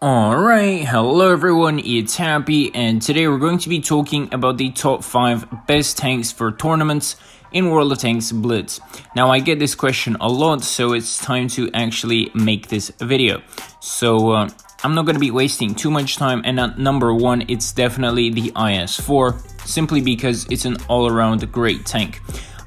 Alright, hello everyone, it's Happy, and today we're going to be talking about the top 5 best tanks for tournaments in World of Tanks Blitz. Now I get this question a lot, so it's time to actually make this video. So I'm not going to be wasting too much time, and at number 1 it's definitely the IS-4, simply because it's an all-around great tank.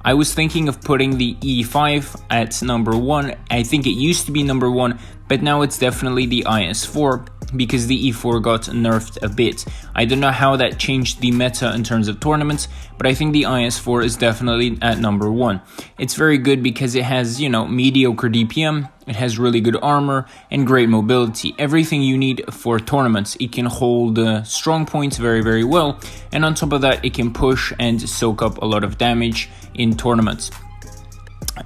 I was thinking of putting the E5 at number 1, I think it used to be number 1, but now it's definitely the IS-4 because the E4 got nerfed a bit. I don't know how that changed the meta in terms of tournaments, but I think the IS-4 is definitely at number 1. It's very good because it has, mediocre DPM, it has really good armor, and great mobility. Everything you need for tournaments. It can hold strong points very, very well, and on top of that, it can push and soak up a lot of damage in tournaments.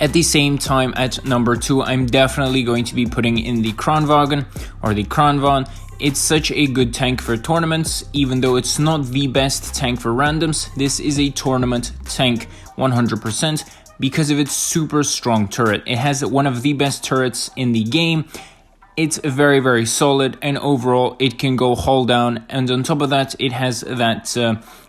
At the same time, at number 2, I'm definitely going to be putting in the Kranwagen or the Kranvan. It's such a good tank for tournaments, even though it's not the best tank for randoms. This is a tournament tank 100% because of its super strong turret. It has one of the best turrets in the game. It's very, very solid, and overall it can go hull down, and on top of that it has that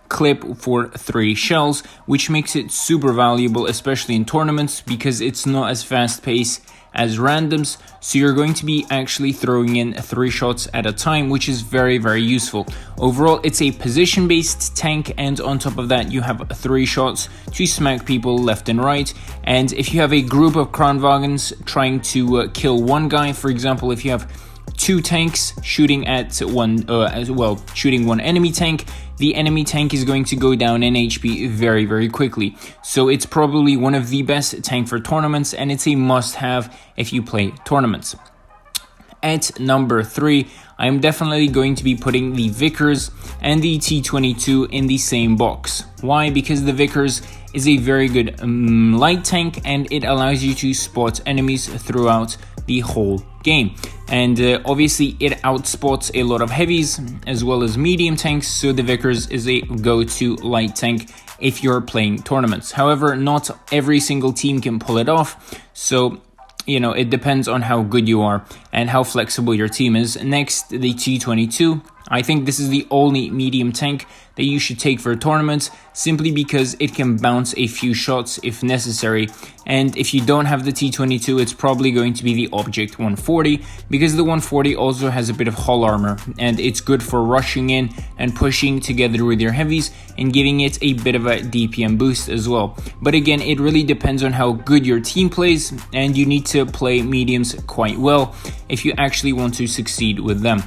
clip for 3 shells, which makes it super valuable, especially in tournaments, because it's not as fast paced as randoms, so you're going to be actually throwing in 3 shots at a time, which is very, very useful. Overall, it's a position based tank, and on top of that you have 3 shots to smack people left and right. And if you have a group of Kranwagens trying to kill one guy, for example, if you have 2 tanks shooting at shooting one enemy tank, the enemy tank is going to go down in HP very, very quickly. So it's probably one of the best tank for tournaments, and it's a must-have if you play tournaments. At number 3, I'm definitely going to be putting the Vickers and the T22 in the same box. Why? Because the Vickers is a very good light tank, and it allows you to spot enemies throughout the whole game. And obviously it outspots a lot of heavies as well as medium tanks, so the Vickers is a go-to light tank if you're playing tournaments. However, not every single team can pull it off, so it depends on how good you are and how flexible your team is. Next, the T22. I think this is the only medium tank that you should take for tournaments, simply because it can bounce a few shots if necessary. And if you don't have the T22, it's probably going to be the Object 140, because the 140 also has a bit of hull armor, and it's good for rushing in and pushing together with your heavies and giving it a bit of a DPM boost as well. But again, it really depends on how good your team plays, and you need to play mediums quite well if you actually want to succeed with them.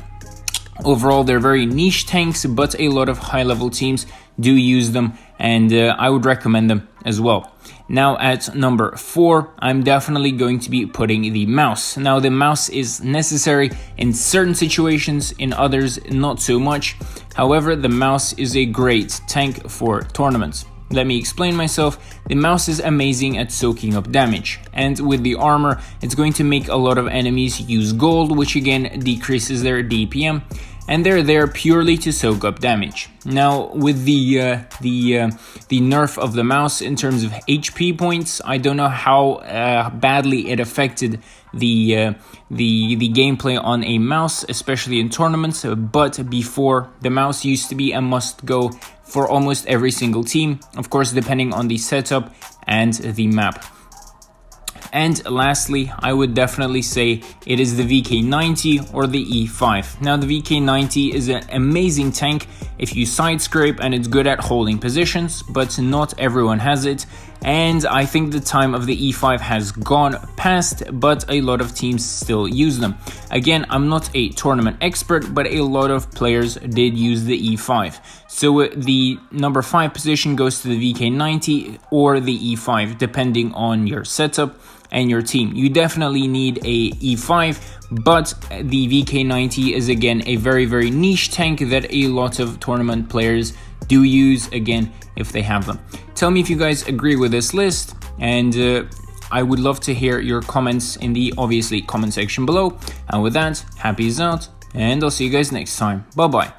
Overall, they're very niche tanks, but a lot of high-level teams do use them, and I would recommend them as well. Now at number 4, I'm definitely going to be putting the mouse. Now the mouse is necessary in certain situations, in others not so much. However, the mouse is a great tank for tournaments. Let me explain myself. The mouse is amazing at soaking up damage, and with the armor, it's going to make a lot of enemies use gold, which again decreases their DPM, and they're there purely to soak up damage. Now, with the nerf of the mouse in terms of HP points, I don't know how badly it affected the gameplay on a mouse, especially in tournaments. But before, the mouse used to be a must-go for almost every single team, of course depending on the setup and the map. And lastly, I would definitely say it is the VK90 or the E5. Now the VK90 is an amazing tank if you side scrape, and it's good at holding positions, but not everyone has it. And I think the time of the E5 has gone past, but a lot of teams still use them. Again, I'm not a tournament expert, but a lot of players did use the E5. So the number 5 position goes to the VK90 or the E5, depending on your setup and your team. You definitely need a E5, but the VK90 is again a very, very niche tank that a lot of tournament players do use, again, if they have them. Tell me if you guys agree with this list, and I would love to hear your comments in the obviously comment section below. And with that, Happy is out, and I'll see you guys next time. Bye bye.